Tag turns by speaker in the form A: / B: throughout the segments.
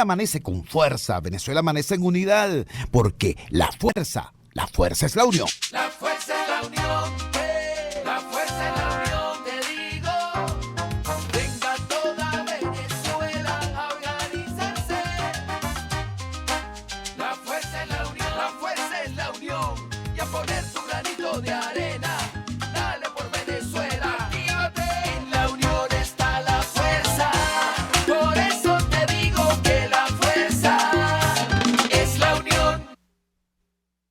A: amanece con fuerza, Venezuela amanece en unidad, porque la fuerza es la unión.
B: La fuerza es la unión, la fuerza es la unión, te digo. Venga toda Venezuela a organizarse. La fuerza es la unión, la fuerza es la unión. Y a poner tu granito de arena, dale por Venezuela. Actívate. En la unión está la fuerza. Por eso te digo que la fuerza es la unión.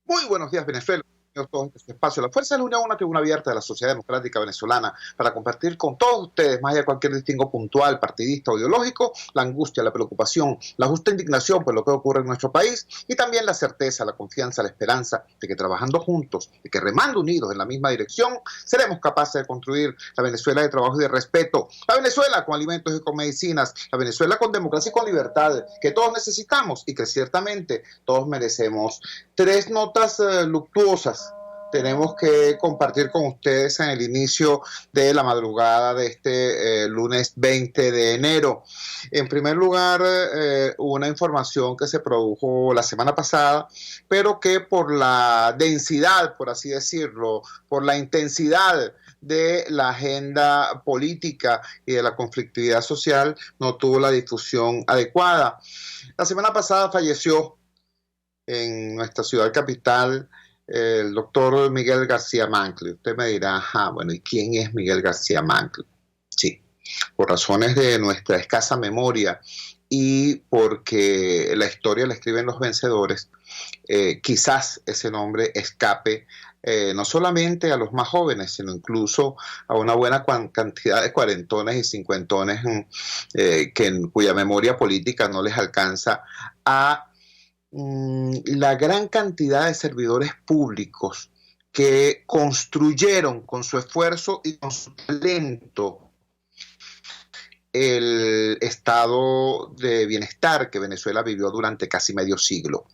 C: Muy buenos días, Venezuela. Todo este espacio. La Fuerza de la Unión, una tribuna abierta de la sociedad democrática venezolana para compartir con todos ustedes, más allá de cualquier distingo puntual, partidista o ideológico, la angustia, la preocupación, la justa indignación por lo que ocurre en nuestro país y también la certeza, la confianza, la esperanza de que trabajando juntos, de que remando unidos en la misma dirección, seremos capaces de construir la Venezuela de trabajo y de respeto, la Venezuela con alimentos y con medicinas, la Venezuela con democracia y con libertad, que todos necesitamos y que ciertamente todos merecemos. Tres notas luctuosas tenemos que compartir con ustedes en el inicio de la madrugada de este lunes 20 de enero. En primer lugar, una información que se produjo la semana pasada, pero que por la densidad, por así decirlo, por la intensidad de la agenda política y de la conflictividad social, no tuvo la difusión adecuada. La semana pasada falleció en nuestra ciudad capital el doctor Miguel García Mancle. Usted me dirá, bueno, ¿y quién es Miguel García Mancle? Sí, por razones de nuestra escasa memoria y porque la historia la escriben los vencedores, quizás ese nombre escape no solamente a los más jóvenes, sino incluso a una buena cantidad de cuarentones y cincuentones cuya memoria política no les alcanza a la gran cantidad de servidores públicos que construyeron con su esfuerzo y con su talento el estado de bienestar que Venezuela vivió durante casi medio siglo.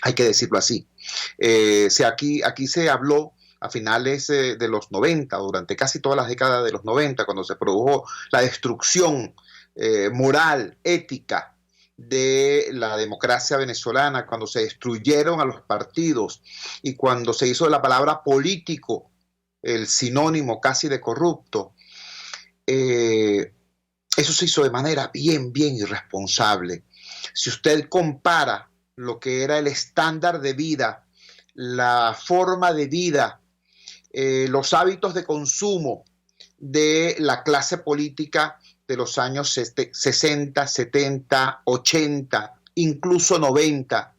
C: Hay que decirlo así. Aquí se habló a finales de los 90, durante casi todas las décadas de los 90, cuando se produjo la destrucción moral, ética, de la democracia venezolana, cuando se destruyeron a los partidos y cuando se hizo de la palabra político el sinónimo casi de corrupto, eso se hizo de manera bien irresponsable. Si usted compara lo que era el estándar de vida, la forma de vida, los hábitos de consumo de la clase política de los años 60, 70, 80, incluso 90,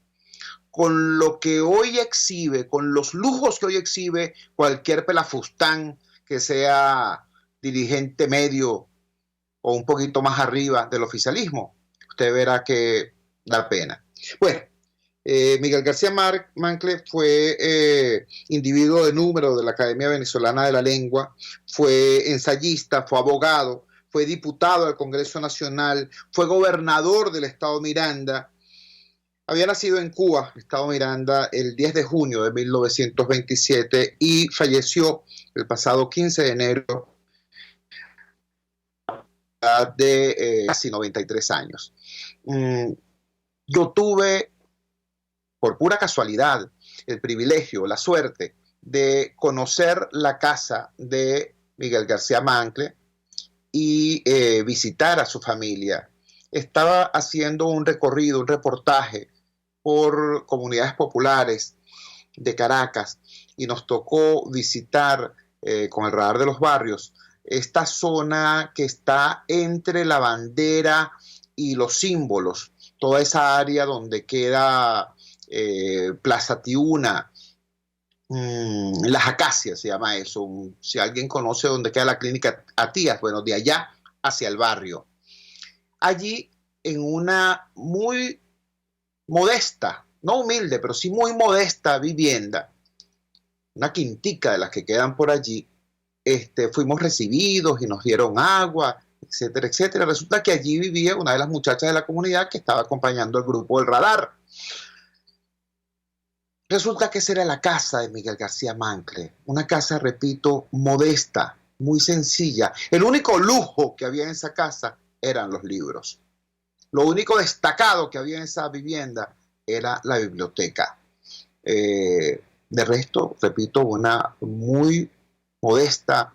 C: con lo que hoy exhibe, con los lujos que hoy exhibe cualquier pelafustán que sea dirigente medio o un poquito más arriba del oficialismo, usted verá que da pena. Bueno, Miguel García Mancle fue individuo de número de la Academia Venezolana de la Lengua, fue ensayista, fue abogado, fue diputado al Congreso Nacional, fue gobernador del estado Miranda. Había nacido en Cuba, estado Miranda, el 10 de junio de 1927 y falleció el pasado 15 de enero de casi 93 años. Yo tuve, por pura casualidad, el privilegio, la suerte de conocer la casa de Miguel García Mancle y visitar a su familia. Estaba haciendo un recorrido, un reportaje por comunidades populares de Caracas y nos tocó visitar con el radar de los barrios esta zona que está entre la bandera y los símbolos, toda esa área donde queda Plaza Tiuna, Las Acacias se llama eso. Si alguien conoce dónde queda la clínica Atías, bueno, de allá hacia el barrio. Allí, en una muy modesta, no humilde, pero sí muy modesta vivienda, una quintica de las que quedan por allí, fuimos recibidos y nos dieron agua, etcétera, etcétera. Resulta que allí vivía una de las muchachas de la comunidad que estaba acompañando al grupo del radar. Resulta que esa era la casa de Miguel García Mancle, una casa, repito, modesta, muy sencilla. El único lujo que había en esa casa eran los libros. Lo único destacado que había en esa vivienda era la biblioteca. De resto, repito, una muy modesta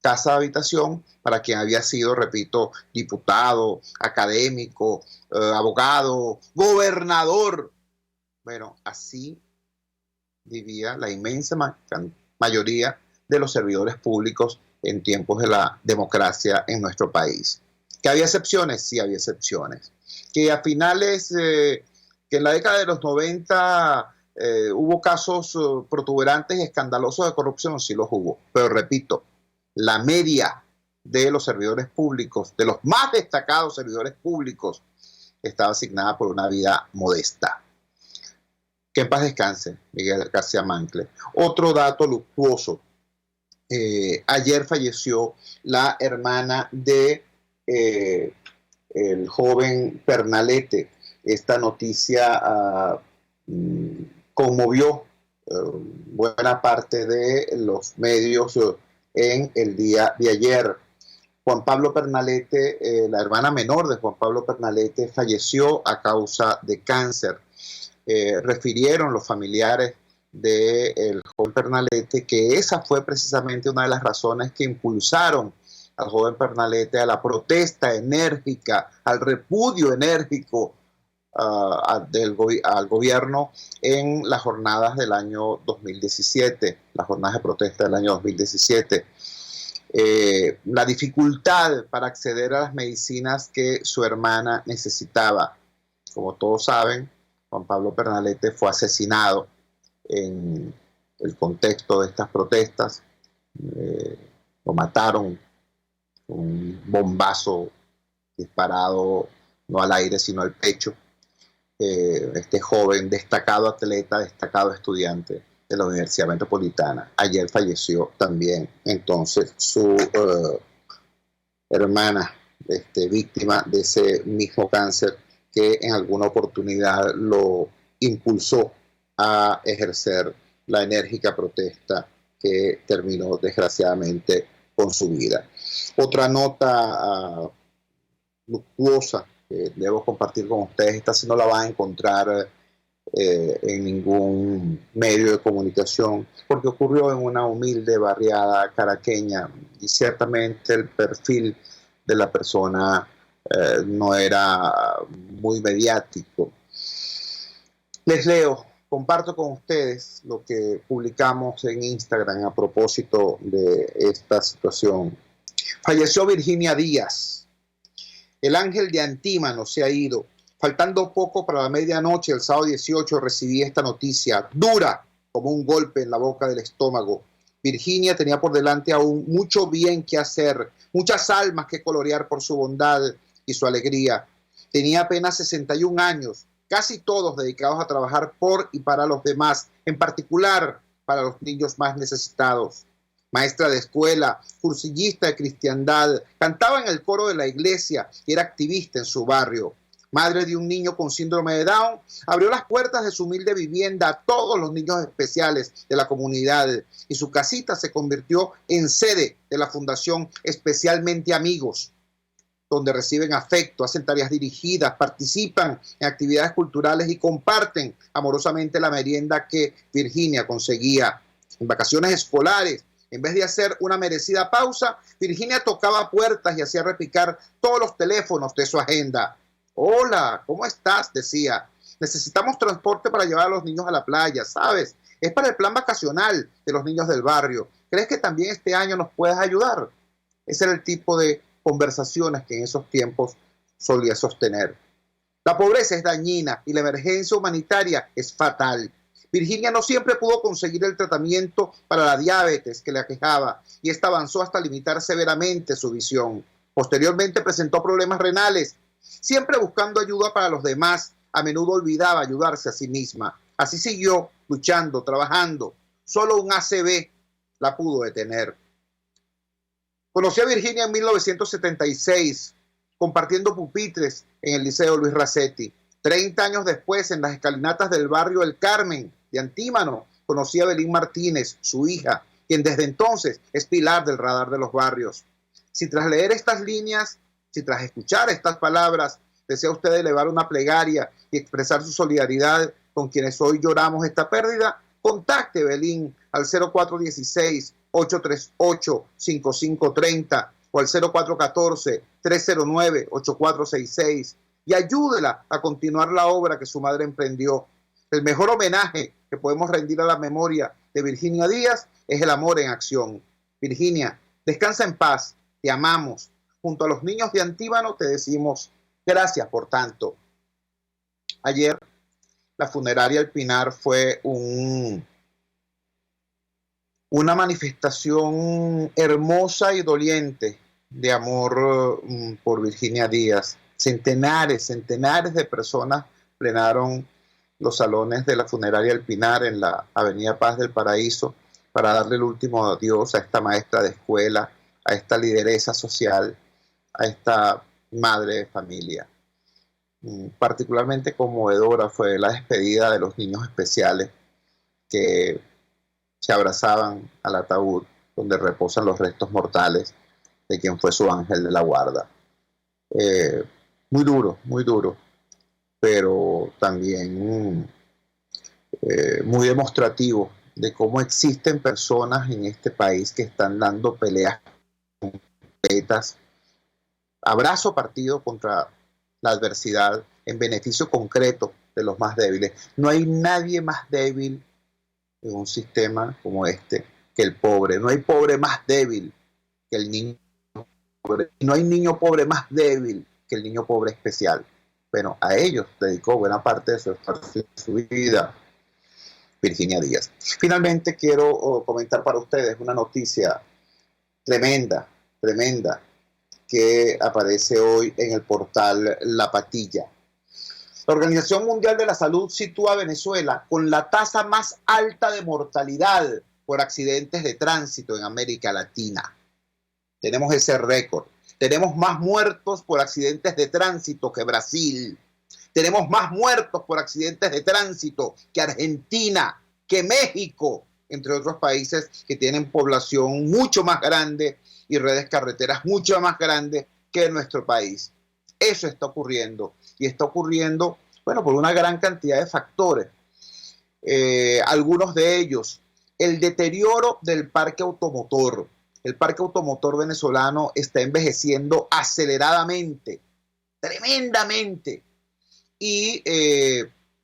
C: casa de habitación para quien había sido, repito, diputado, académico, abogado, gobernador. Bueno, así vivía la inmensa mayoría de los servidores públicos en tiempos de la democracia en nuestro país. ¿Que había excepciones? Sí, había excepciones. Que a finales, que en la década de los 90 hubo casos protuberantes y escandalosos de corrupción, sí los hubo. Pero repito, la media de los servidores públicos, de los más destacados servidores públicos, estaba asignada por una vida modesta. Que en paz descanse, Miguel García Mancle. Otro dato luctuoso. Ayer falleció la hermana de el joven Pernalete. Esta noticia conmovió buena parte de los medios en el día de ayer. Juan Pablo Pernalete, la hermana menor de Juan Pablo Pernalete, falleció a causa de cáncer. Refirieron los familiares del joven Pernalete que esa fue precisamente una de las razones que impulsaron al joven Pernalete a la protesta enérgica, al repudio enérgico al gobierno en las jornadas del año 2017, las jornadas de protesta del año 2017. La dificultad para acceder a las medicinas que su hermana necesitaba. Como todos saben, Juan Pablo Pernalete fue asesinado en el contexto de estas protestas. Lo mataron con un bombazo disparado no al aire sino al pecho. Este joven, destacado atleta, destacado estudiante de la Universidad Metropolitana. Ayer falleció también entonces su hermana, víctima de ese mismo cáncer que en alguna oportunidad lo impulsó a ejercer la enérgica protesta que terminó desgraciadamente con su vida. Otra nota luctuosa que debo compartir con ustedes, esta sí no la van a encontrar en ningún medio de comunicación, porque ocurrió en una humilde barriada caraqueña y ciertamente el perfil de la persona no era muy mediático. Les leo, comparto con ustedes lo que publicamos en Instagram a propósito de esta situación. Falleció Virginia Díaz. El ángel de Antímano se ha ido. Faltando poco para la medianoche, el sábado 18, recibí esta noticia, dura como un golpe en la boca del estómago. Virginia tenía por delante aún mucho bien que hacer, muchas almas que colorear por su bondad y su alegría. Tenía apenas 61 años, casi todos dedicados a trabajar por y para los demás, en particular para los niños más necesitados. Maestra de escuela, cursillista de cristiandad, cantaba en el coro de la iglesia y era activista en su barrio. Madre de un niño con síndrome de Down, abrió las puertas de su humilde vivienda a todos los niños especiales de la comunidad y su casita se convirtió en sede de la Fundación Especialmente Amigos, donde reciben afecto, hacen tareas dirigidas, participan en actividades culturales y comparten amorosamente la merienda que Virginia conseguía. En vacaciones escolares, en vez de hacer una merecida pausa, Virginia tocaba puertas y hacía repicar todos los teléfonos de su agenda. Hola, ¿cómo estás? Decía. Necesitamos transporte para llevar a los niños a la playa, ¿sabes? Es para el plan vacacional de los niños del barrio. ¿Crees que también este año nos puedes ayudar? Ese era el tipo de conversaciones que en esos tiempos solía sostener. La pobreza es dañina y la emergencia humanitaria es fatal. Virginia no siempre pudo conseguir el tratamiento para la diabetes que le aquejaba y esta avanzó hasta limitar severamente su visión. Posteriormente presentó problemas renales. Siempre buscando ayuda para los demás, a menudo olvidaba ayudarse a sí misma. Así siguió luchando, trabajando. Solo un ACV la pudo detener. Conocí a Virginia en 1976, compartiendo pupitres en el Liceo Luis Racetti. 30 años después, en las escalinatas del barrio El Carmen de Antímano, conocí a Belín Martínez, su hija, quien desde entonces es pilar del radar de los barrios. Si tras leer estas líneas, si tras escuchar estas palabras, ¿Desea usted elevar una plegaria y expresar su solidaridad con quienes hoy lloramos esta pérdida? Contacte Belín al 0416-838-5530 o al 0414-309-8466 y ayúdela a continuar la obra que su madre emprendió. El mejor homenaje que podemos rendir a la memoria de Virginia Díaz es el amor en acción. Virginia, descansa en paz, te amamos. Junto a los niños de Antíbano te decimos gracias por tanto. Ayer la funeraria El Pinar fue una manifestación hermosa y doliente de amor por Virginia Díaz. Centenares de personas plenaron los salones de la funeraria El Pinar en la Avenida Paz del Paraíso para darle el último adiós a esta maestra de escuela, a esta lideresa social, a esta madre de familia. Particularmente conmovedora fue la despedida de los niños especiales que se abrazaban al ataúd donde reposan los restos mortales de quien fue su ángel de la guarda. Muy duro, pero también muy demostrativo de cómo existen personas en este país que están dando peleas completas, abrazo partido contra la adversidad en beneficio concreto de los más débiles. No hay nadie más débil en un sistema como este que el pobre. No hay pobre más débil que el niño pobre. No hay niño pobre más débil que el niño pobre especial. Bueno, a ellos dedicó buena parte de su esfuerzo y su vida Virginia Díaz. Finalmente quiero comentar para ustedes una noticia tremenda que aparece hoy en el portal La Patilla. La Organización Mundial de la Salud sitúa a Venezuela con la tasa más alta de mortalidad por accidentes de tránsito en América Latina. Tenemos ese récord. Tenemos más muertos por accidentes de tránsito que Brasil. Tenemos más muertos por accidentes de tránsito que Argentina, que México, entre otros países que tienen población mucho más grande y redes carreteras mucho más grandes que nuestro país. Eso está ocurriendo y está ocurriendo, bueno, por una gran cantidad de factores. Algunos de ellos, el deterioro del parque automotor. El parque automotor venezolano está envejeciendo aceleradamente, tremendamente, y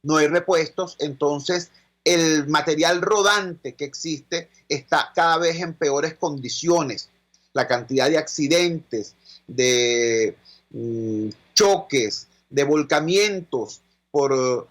C: no hay repuestos. Entonces el material rodante que existe está cada vez en peores condiciones. La cantidad de accidentes, de choques, de volcamientos por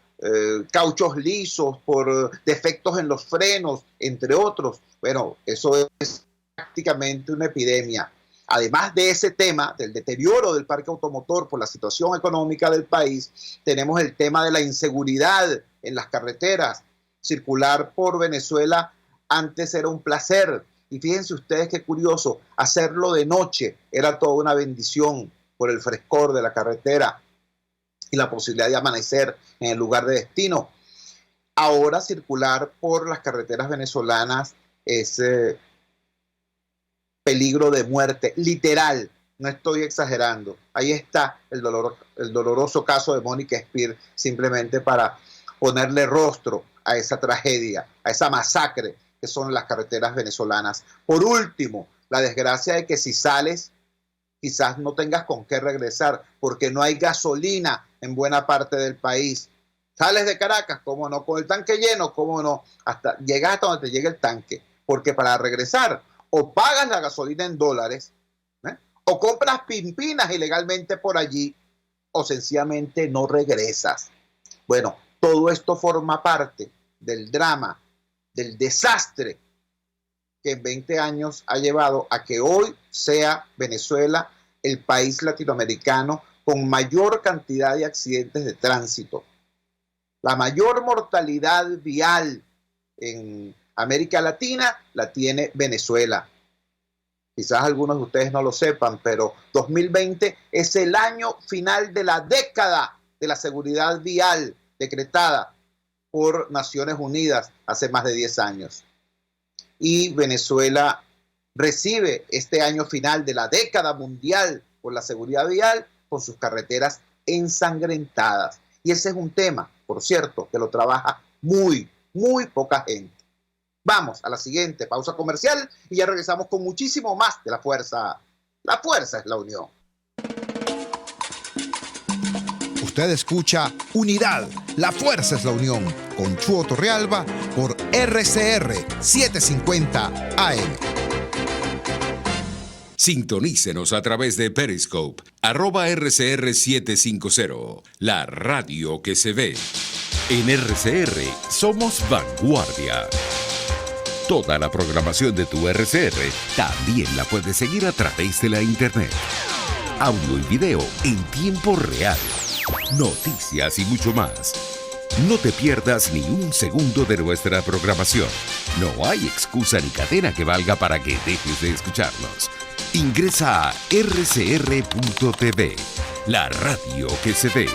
C: cauchos lisos, por defectos en los frenos, entre otros. Bueno, eso es prácticamente una epidemia. Además de ese tema, del deterioro del parque automotor por la situación económica del país, tenemos el tema de la inseguridad en las carreteras. Circular por Venezuela antes era un placer. Y fíjense ustedes qué curioso, hacerlo de noche era toda una bendición por el frescor de la carretera y la posibilidad de amanecer en el lugar de destino. Ahora circular por las carreteras venezolanas es peligro de muerte, literal, no estoy exagerando. Ahí está el doloroso caso de Mónica Espir, simplemente para ponerle rostro a esa tragedia, a esa masacre que son las carreteras venezolanas. Por último, la desgracia de que si sales, quizás no tengas con qué regresar, porque no hay gasolina en buena parte del país. Sales de Caracas, cómo no, con el tanque lleno, cómo no, llegas hasta donde te llegue el tanque, porque para regresar o pagas la gasolina en dólares, o compras pimpinas ilegalmente por allí, o sencillamente no regresas. Bueno, todo esto forma parte del drama, del desastre que en 20 años ha llevado a que hoy sea Venezuela el país latinoamericano con mayor cantidad de accidentes de tránsito. La mayor mortalidad vial en América Latina la tiene Venezuela. Quizás algunos de ustedes no lo sepan, pero 2020 es el año final de la década de la seguridad vial decretada por Naciones Unidas hace más de 10 años. Y Venezuela recibe este año final de la década mundial por la seguridad vial con sus carreteras ensangrentadas. Y ese es un tema, por cierto, que lo trabaja muy poca gente. Vamos a la siguiente pausa comercial y ya regresamos con muchísimo más de La Fuerza. La fuerza es la unión.
A: Usted escucha Unidad, la fuerza es la unión, con Chuo Torrealba por RCR 750 AM.
D: Sintonícenos a través de Periscope, @RCR750, la radio que se ve. En RCR somos vanguardia. Toda la programación de tu RCR también la puedes seguir a través de la internet. Audio y video en tiempo real. Noticias y mucho más. No te pierdas ni un segundo de nuestra programación. No hay excusa ni cadena que valga para que dejes de escucharnos. Ingresa a rcr.tv, la radio que se ve.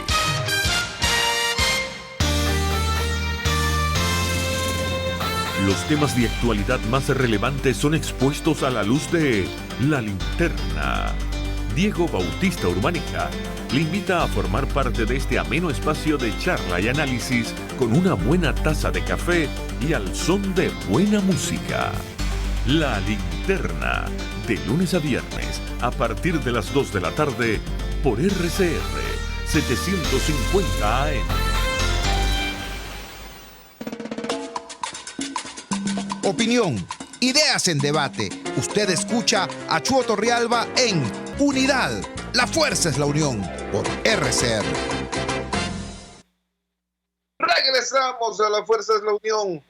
E: Los temas de actualidad más relevantes son expuestos a la luz de La Linterna. Diego Bautista Urbanica le invita a formar parte de este ameno espacio de charla y análisis con una buena taza de café y al son de buena música. La Linterna, de lunes a viernes, a partir de las 2 de la tarde, por RCR 750 AM.
A: Opinión, ideas en debate. Usted escucha a Chuo Torrealba en Unidad, la fuerza es la unión, por RCR.
C: Regresamos a La Fuerza es la Unión.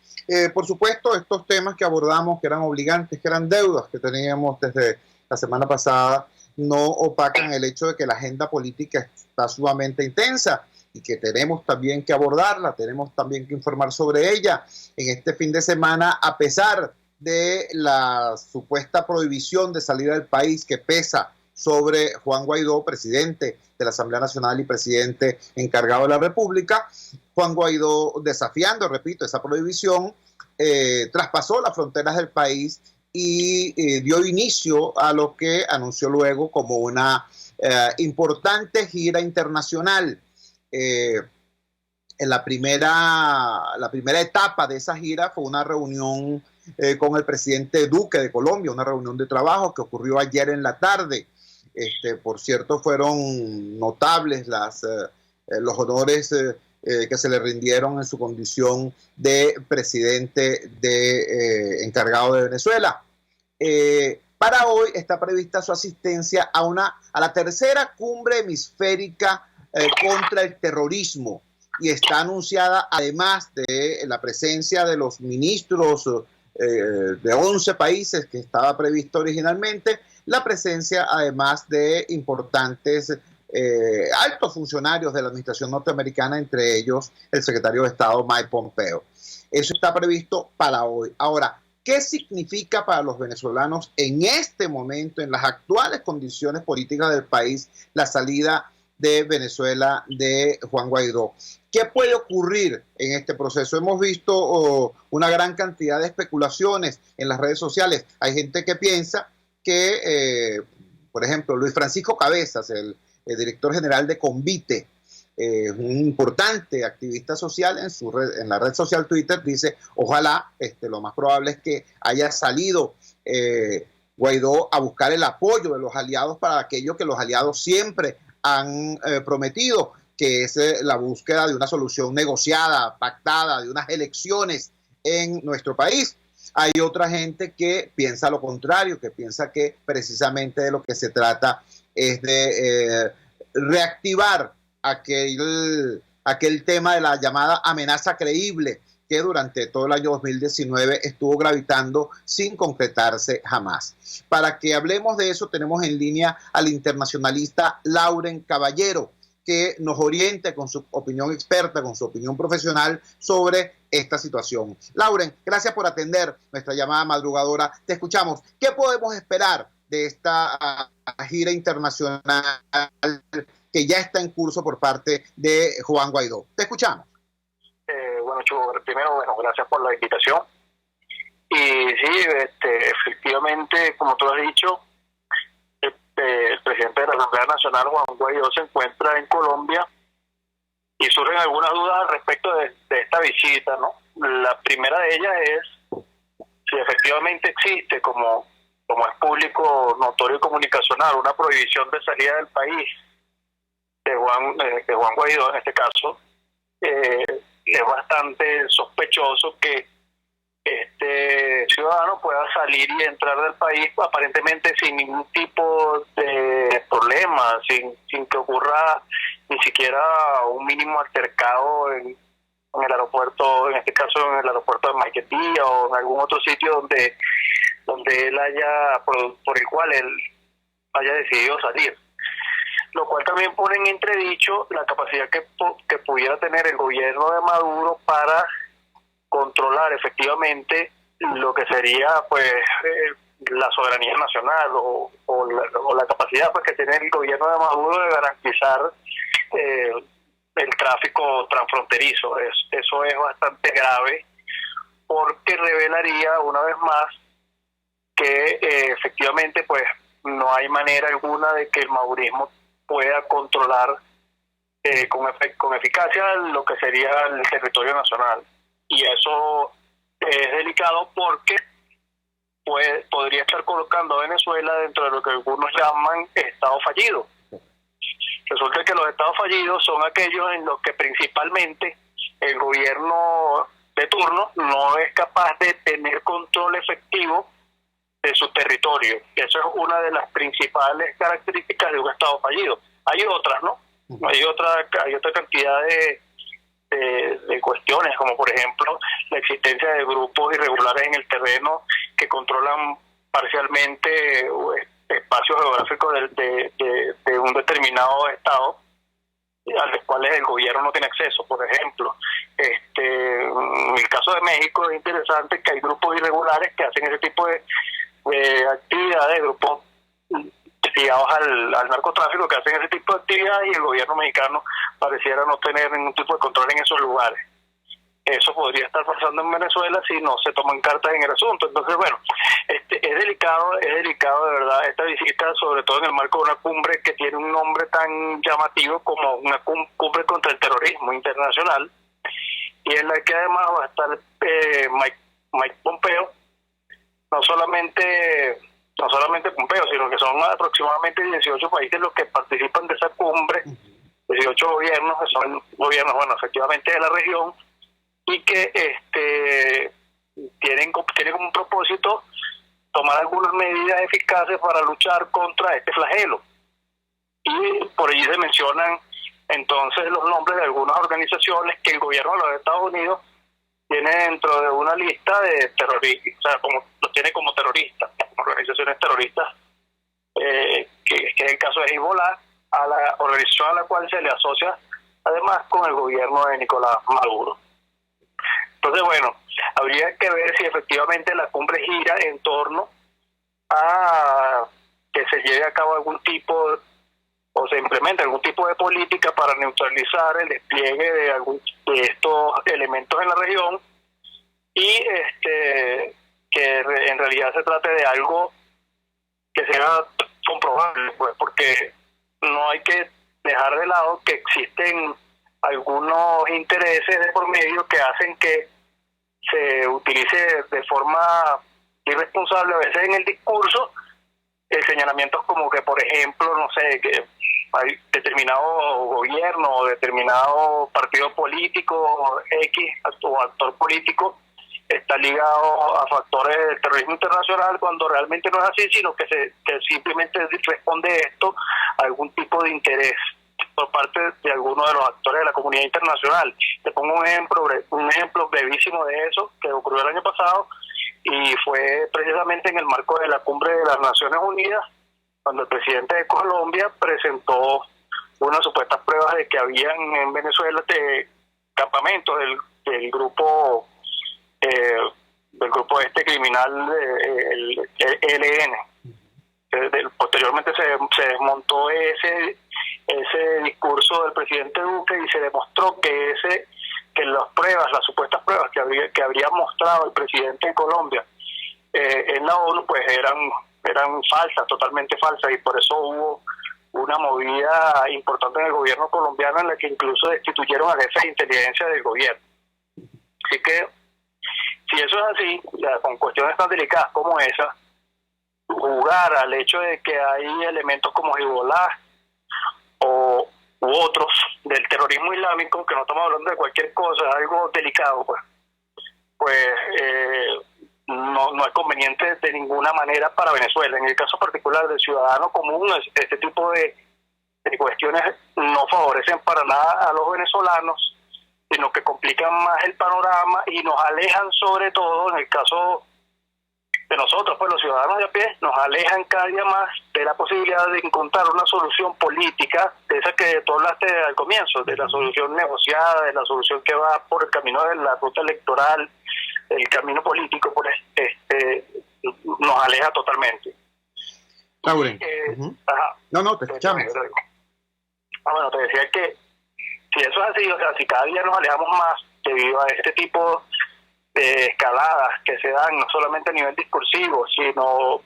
C: Por supuesto, estos temas que abordamos, que eran obligantes, que eran deudas que teníamos desde la semana pasada, no opacan el hecho de que la agenda política está sumamente intensa y que tenemos también que abordarla, tenemos también que informar sobre ella. En este fin de semana, a pesar de la supuesta prohibición de salida del país que pesa sobre Juan Guaidó, presidente de la Asamblea Nacional y presidente encargado de la República, Juan Guaidó, desafiando, repito, esa prohibición, traspasó las fronteras del país y dio inicio a lo que anunció luego como una importante gira internacional. En la primera etapa de esa gira fue una reunión con el presidente Duque de Colombia, una reunión de trabajo que ocurrió ayer en la tarde. Por cierto, fueron notables los honores que se le rindieron en su condición de presidente encargado de Venezuela. Para hoy está prevista su asistencia a la tercera cumbre hemisférica contra el terrorismo, y está anunciada, además de la presencia de los ministros de 11 países que estaba previsto originalmente, la presencia además de importantes altos funcionarios de la administración norteamericana, entre ellos el secretario de Estado Mike Pompeo. Eso está previsto para hoy. Ahora, ¿qué significa para los venezolanos en este momento, en las actuales condiciones políticas del país, la salida de Venezuela de Juan Guaidó? ¿Qué puede ocurrir en este proceso? Hemos visto una gran cantidad de especulaciones en las redes sociales. Hay gente que piensa que, por ejemplo, Luis Francisco Cabezas, el director general de Convite, un importante activista social, en la red social Twitter, dice: ojalá, lo más probable es que haya salido Guaidó a buscar el apoyo de los aliados para aquello que los aliados siempre han prometido, que es la búsqueda de una solución negociada, pactada, de unas elecciones en nuestro país. Hay otra gente que piensa lo contrario, que piensa que precisamente de lo que se trata es de reactivar aquel tema de la llamada amenaza creíble que durante todo el año 2019 estuvo gravitando sin concretarse jamás. Para que hablemos de eso, tenemos en línea al internacionalista Lauren Caballero, que nos oriente con su opinión experta, con su opinión profesional sobre esta situación. Lauren, gracias por atender nuestra llamada madrugadora. Te escuchamos. ¿Qué podemos esperar de esta gira internacional que ya está en curso por parte de Juan Guaidó? Te escuchamos.
F: Bueno, Chugo, primero, gracias por la invitación. Y sí, efectivamente, como tú has dicho, el presidente de la Asamblea Nacional, Juan Guaidó, se encuentra en Colombia y surgen algunas dudas al respecto de esta visita, ¿no? La primera de ellas es si efectivamente existe, como es público, notorio y comunicacional, una prohibición de salida del país de Juan Guaidó en este caso. Es bastante sospechoso que este ciudadano pueda salir y entrar del país aparentemente sin ningún tipo de problema, sin que ocurra ni siquiera un mínimo altercado en el aeropuerto, en este caso en el aeropuerto de Maiquetía o en algún otro sitio donde él haya, por el cual él haya decidido salir. Lo cual también pone en entredicho la capacidad que pudiera tener el gobierno de Maduro para controlar efectivamente lo que sería pues la soberanía nacional o la capacidad pues que tiene el gobierno de Maduro de garantizar el tráfico transfronterizo. Eso es bastante grave porque revelaría una vez más que efectivamente pues no hay manera alguna de que el madurismo pueda controlar con eficacia lo que sería el territorio nacional. Y eso es delicado porque podría estar colocando a Venezuela dentro de lo que algunos llaman estado fallido. Resulta que los estados fallidos son aquellos en los que principalmente el gobierno de turno no es capaz de tener control efectivo de su territorio. Eso es una de las principales características de un estado fallido. Hay otras, ¿no? Hay otra cantidad de cuestiones, como por ejemplo la existencia de grupos irregulares en el terreno que controlan parcialmente espacios geográficos de un determinado estado a los cuales el gobierno no tiene acceso. Por ejemplo, en el caso de México es interesante que hay grupos irregulares que hacen ese tipo de actividades, grupos ligados al narcotráfico que hacen ese tipo de actividades, y el gobierno mexicano pareciera no tener ningún tipo de control en esos lugares. Eso podría estar pasando en Venezuela si no se toman cartas en el asunto. Entonces, bueno, es delicado de verdad esta visita, sobre todo en el marco de una cumbre que tiene un nombre tan llamativo como una cumbre contra el terrorismo internacional, y en la que además va a estar Mike Pompeo, no solamente Pompeo, sino que son aproximadamente 18 países los que participan de esa cumbre, 18 gobiernos, que son gobiernos, bueno, efectivamente de la región, y que tienen como un propósito tomar algunas medidas eficaces para luchar contra este flagelo. Y por allí se mencionan entonces los nombres de algunas organizaciones que el gobierno de los Estados Unidos tiene dentro de una lista de terroristas, o sea, como los tiene como terroristas, como organizaciones terroristas, que es el caso de Hezbollah, a la organización a la cual se le asocia además con el gobierno de Nicolás Maduro. Entonces, bueno, habría que ver si efectivamente la cumbre gira en torno a que se lleve a cabo algún tipo o se implemente algún tipo de política para neutralizar el despliegue de estos elementos en la región, y que en realidad se trate de algo que sea comprobable, pues, porque no hay que dejar de lado que existen algunos intereses de por medio que hacen que se utilice de forma irresponsable a veces en el discurso señalamientos como que, por ejemplo, no sé, que hay determinado gobierno o determinado partido político X o actor político está ligado a factores del terrorismo internacional, cuando realmente no es así, sino que simplemente responde esto a algún tipo de interés por parte de algunos de los actores de la comunidad internacional. Te pongo un ejemplo brevísimo de eso que ocurrió el año pasado, y fue precisamente en el marco de la cumbre de las Naciones Unidas, cuando el presidente de Colombia presentó unas supuestas pruebas de que habían en Venezuela campamentos del grupo criminal, el ELN. Posteriormente se desmontó ese discurso del presidente Duque y se demostró que las supuestas pruebas que habría mostrado el presidente de Colombia en la ONU pues eran eran falsas, totalmente falsas, y por eso hubo una movida importante en el gobierno colombiano en la que incluso destituyeron al jefe de inteligencia del gobierno. Así que, si eso es así, ya, con cuestiones tan delicadas como esa, jugar al hecho de que hay elementos como Hezbollah u otros del terrorismo islámico, que no estamos hablando de cualquier cosa, algo delicado, pues no es conveniente de ninguna manera para Venezuela. En el caso particular del ciudadano común, este tipo de cuestiones no favorecen para nada a los venezolanos, sino que complican más el panorama y nos alejan, sobre todo en el caso de nosotros, pues los ciudadanos de a pie, nos alejan cada día más de la posibilidad de encontrar una solución política, de esa que tú hablaste al comienzo, de la solución negociada, de la solución que va por el camino de la ruta electoral, el camino político, pues nos aleja totalmente.
C: Lauren. No, te escuchamos.
F: Bueno, te decía que si eso es así, o sea, si cada día nos alejamos más debido a este tipo de escaladas que se dan, no solamente a nivel discursivo, sino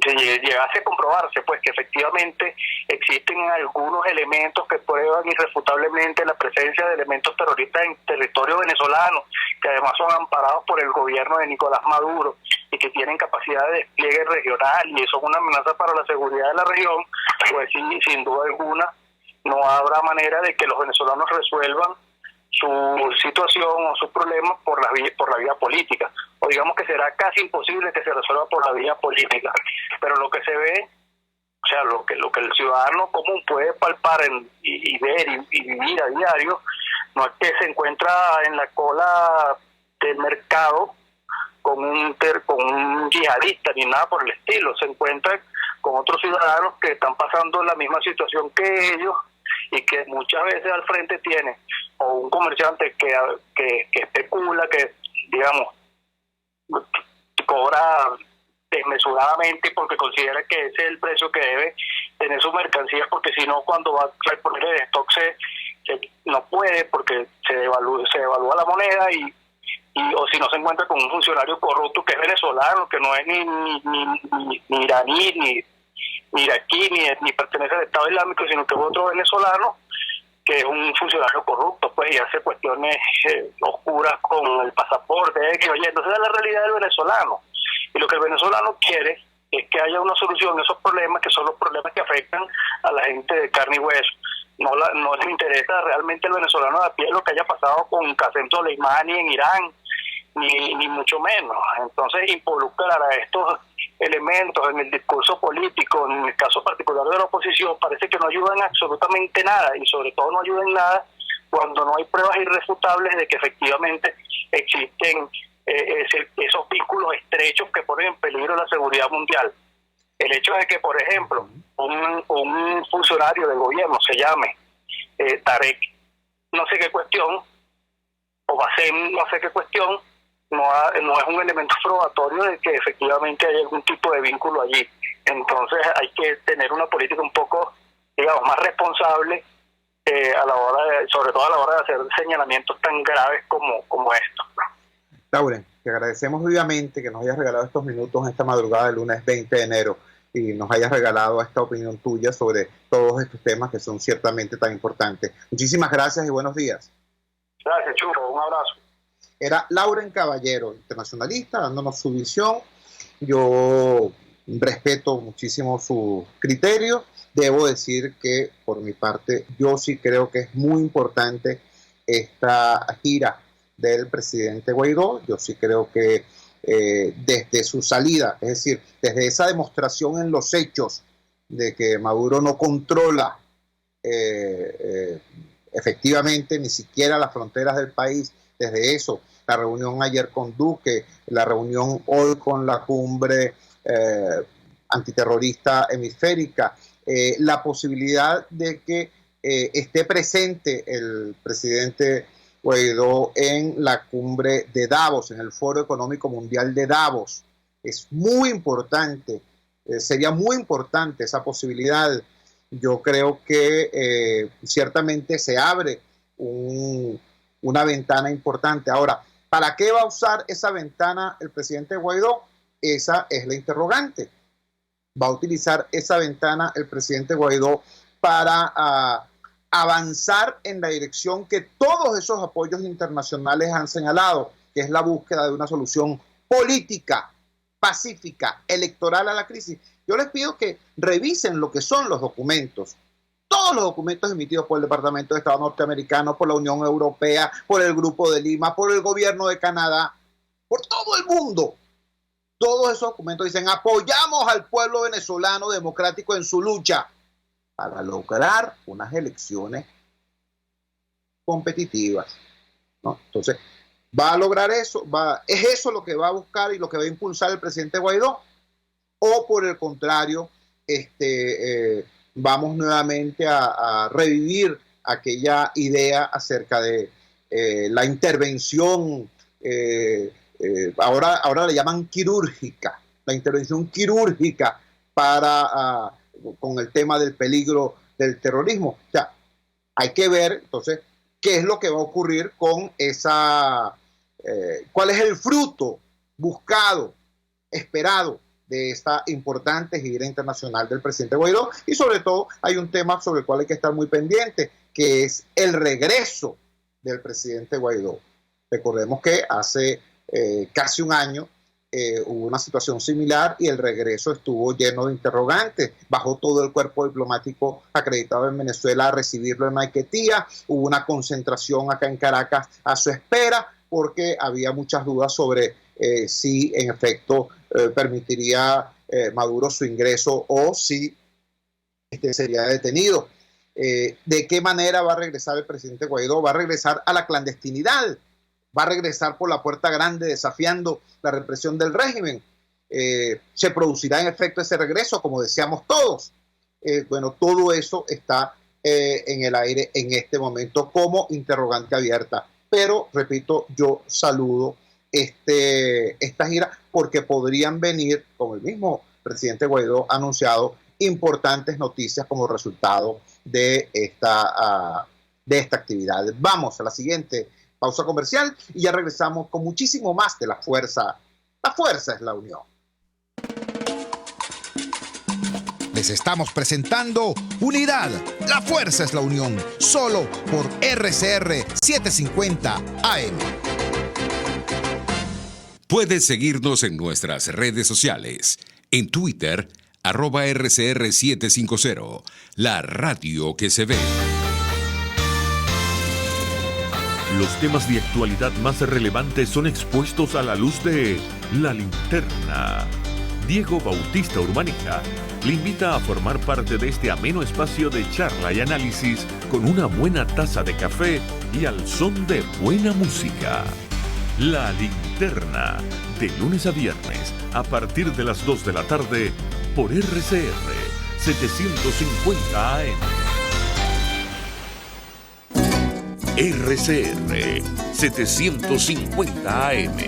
F: si llegase a comprobarse pues que efectivamente existen algunos elementos que prueban irrefutablemente la presencia de elementos terroristas en territorio venezolano, que además son amparados por el gobierno de Nicolás Maduro y que tienen capacidad de despliegue regional y son una amenaza para la seguridad de la región, pues sí, sin duda alguna no habrá manera de que los venezolanos resuelvan su situación o sus problemas por la vía política, o digamos que será casi imposible que se resuelva por la vía política. Pero lo que se ve, o sea, lo que el ciudadano común puede palpar y ver y vivir a diario, no es que se encuentra en la cola del mercado con un yihadista ni nada por el estilo, se encuentra con otros ciudadanos que están pasando la misma situación que ellos y que muchas veces al frente tiene o un comerciante que especula, que digamos cobra desmesuradamente porque considera que ese es el precio que debe tener sus mercancías, porque si no, cuando va a poner el stock no puede, porque se devalúa la moneda y o si no se encuentra con un funcionario corrupto que es venezolano, que no es ni iraní, ni iraquí, ni pertenece al Estado Islámico, sino que es otro venezolano que es un funcionario corrupto, pues, y hace cuestiones oscuras con el pasaporte, oye, entonces es la realidad del venezolano. Y lo que el venezolano quiere es que haya una solución a esos problemas, que son los problemas que afectan a la gente de carne y hueso. No les interesa realmente al venezolano de a pie lo que haya pasado con Qasem Soleimani en Irán, ni mucho menos. Entonces, involucrar a estos elementos en el discurso político, en el caso particular de la oposición, parece que no ayudan absolutamente nada, y sobre todo no ayudan nada cuando no hay pruebas irrefutables de que efectivamente existen esos vínculos estrechos que ponen en peligro la seguridad mundial. El hecho de que, por ejemplo, un funcionario del gobierno se llame Tarek no sé qué cuestión, o Bassem no sé qué cuestión, no es un elemento probatorio de que efectivamente hay algún tipo de vínculo allí. Entonces hay que tener una política un poco, digamos, más responsable a la hora sobre todo a la hora de hacer señalamientos tan graves como estos.
C: Lauren, te agradecemos vivamente que nos hayas regalado estos minutos esta madrugada del lunes 20 de enero y nos hayas regalado esta opinión tuya sobre todos estos temas que son ciertamente tan importantes. Muchísimas gracias y buenos días.
F: Gracias, Chucho. Un abrazo.
C: Era Lauren Caballero, internacionalista, dándonos su visión. Yo respeto muchísimo su criterio. Debo decir que, por mi parte, yo sí creo que es muy importante esta gira del presidente Guaidó. Yo sí creo que desde su salida, es decir, desde esa demostración en los hechos de que Maduro no controla efectivamente ni siquiera las fronteras del país, desde eso, la reunión ayer con Duque, la reunión hoy con la cumbre antiterrorista hemisférica, la posibilidad de que esté presente el presidente Guaidó en la cumbre de Davos, en el Foro Económico Mundial de Davos. Es muy importante, sería muy importante esa posibilidad. Yo creo que ciertamente se abre una ventana importante. Ahora, ¿para qué va a usar esa ventana el presidente Guaidó? Esa es la interrogante. va a utilizar esa ventana el presidente Guaidó para avanzar en la dirección que todos esos apoyos internacionales han señalado, que es la búsqueda de una solución política, pacífica, electoral a la crisis. Yo les pido que revisen lo que son los documentos, todos los documentos emitidos por el Departamento de Estado norteamericano, por la Unión Europea, por el Grupo de Lima, por el gobierno de Canadá, por todo el mundo. Todos esos documentos dicen: apoyamos al pueblo venezolano democrático en su lucha para lograr unas elecciones competitivas, ¿no? Entonces, ¿va a lograr eso? ¿Es eso lo que va a buscar y lo que va a impulsar el presidente Guaidó? ¿O por el contrario, vamos nuevamente a revivir aquella idea acerca de la intervención, ahora le llaman quirúrgica, la intervención quirúrgica con el tema del peligro del terrorismo? O sea, hay que ver entonces qué es lo que va a ocurrir con cuál es el fruto buscado, esperado de esta importante gira internacional del presidente Guaidó. Y sobre todo hay un tema sobre el cual hay que estar muy pendiente, que es el regreso del presidente Guaidó. Recordemos que hace casi un año hubo una situación similar y el regreso estuvo lleno de interrogantes. Bajó todo el cuerpo diplomático acreditado en Venezuela a recibirlo en Maiquetía. Hubo una concentración acá en Caracas a su espera, porque había muchas dudas sobre si en efecto permitiría Maduro su ingreso o si sería detenido. ¿De qué manera va a regresar el presidente Guaidó? Va a regresar a la clandestinidad, va a regresar por la puerta grande desafiando la represión del régimen. ¿Se producirá en efecto ese regreso, como deseamos todos? Bueno, todo eso está en el aire en este momento como interrogante abierta. Pero, repito, yo saludo esta gira porque podrían venir, como el mismo presidente Guaidó ha anunciado, importantes noticias como resultado de esta actividad. Vamos a la siguiente pausa comercial y ya regresamos con muchísimo más de La Fuerza. La fuerza es la unión.
A: Les estamos presentando Unidad, la fuerza es la unión, solo por RCR 750 AM.
D: Puedes seguirnos en nuestras redes sociales. En Twitter, @RCR750, la radio que se ve.
E: Los temas de actualidad más relevantes son expuestos a la luz de La Linterna. Diego Bautista Urmanica le invita a formar parte de este ameno espacio de charla y análisis con una buena taza de café y al son de buena música. La Linterna, de lunes a viernes, a partir de las 2 de la tarde, por RCR 750 AM. RCR 750 AM,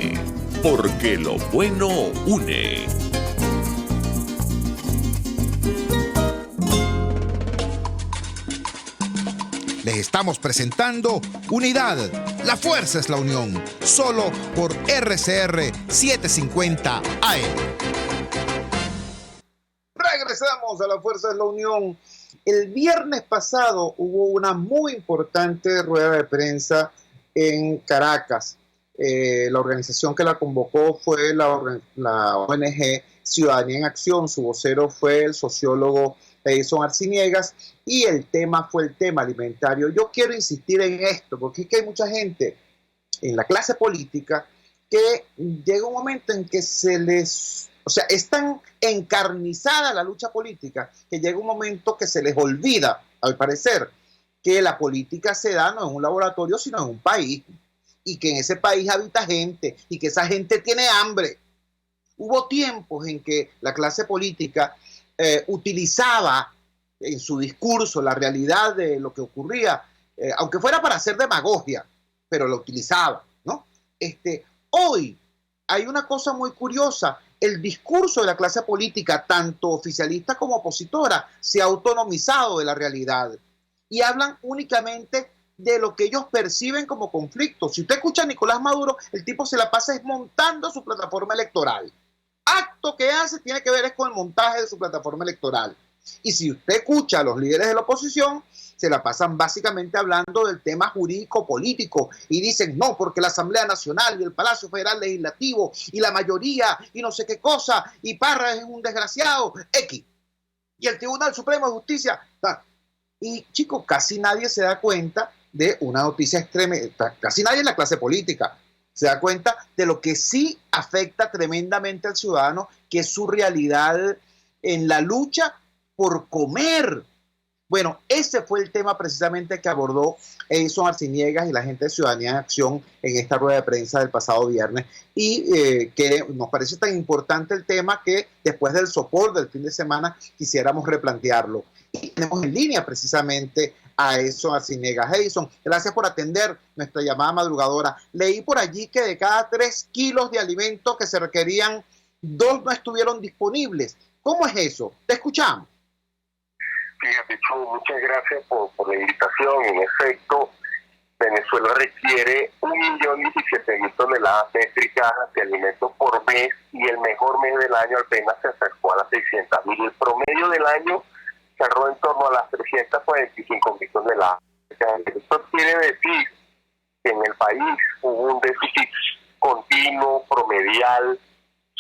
E: porque lo bueno une.
A: Les estamos presentando Unidad, la fuerza es la unión, solo por RCR 750 AM.
C: Regresamos a La Fuerza es la Unión. El viernes pasado hubo una muy importante rueda de prensa en Caracas. La organización que la convocó fue la ONG Ciudadanía en Acción. Su vocero fue el sociólogo Edison Arciniegas y el tema fue el tema alimentario. Yo quiero insistir en esto porque es que hay mucha gente en la clase política que llega un momento en que es tan encarnizada la lucha política que llega un momento que se les olvida, al parecer, que la política se da no en un laboratorio, sino en un país, y que en ese país habita gente, y que esa gente tiene hambre. Hubo tiempos en que la clase política utilizaba en su discurso la realidad de lo que ocurría, aunque fuera para hacer demagogia, pero lo utilizaba, ¿no? Hoy hay una cosa muy curiosa. El discurso de la clase política, tanto oficialista como opositora, se ha autonomizado de la realidad y hablan únicamente de lo que ellos perciben como conflicto. Si usted escucha a Nicolás Maduro, el tipo se la pasa desmontando su plataforma electoral. acto que hace tiene que ver es con el montaje de su plataforma electoral. Y si usted escucha a los líderes de la oposición, se la pasan básicamente hablando del tema jurídico-político y dicen, no, porque la Asamblea Nacional y el Palacio Federal Legislativo y la mayoría y no sé qué cosa, y Parra es un desgraciado, X. Y el Tribunal Supremo de Justicia. Y chicos, casi nadie se da cuenta de una noticia extrema, casi nadie en la clase política se da cuenta de lo que sí afecta tremendamente al ciudadano, que es su realidad en la lucha por comer. Bueno, ese fue el tema precisamente que abordó Edison Arciniegas y la gente de Ciudadanía en Acción en esta rueda de prensa del pasado viernes, y que nos parece tan importante el tema que después del sopor del fin de semana quisiéramos replantearlo. Y tenemos en línea precisamente a Edison Arciniegas. Edison, gracias por atender nuestra llamada madrugadora. Leí por allí que de cada 3 kilos de alimentos que se requerían, 2 no estuvieron disponibles. ¿Cómo es eso? Te escuchamos.
F: Fíjate, Chu, muchas gracias por la invitación. En efecto, Venezuela requiere 1.017.000 toneladas métricas de alimentos por mes, y el mejor mes del año apenas se acercó a las 600.000. El promedio del año cerró en torno a las 345.000 toneladas. Esto quiere decir que en el país hubo un déficit continuo, promedial,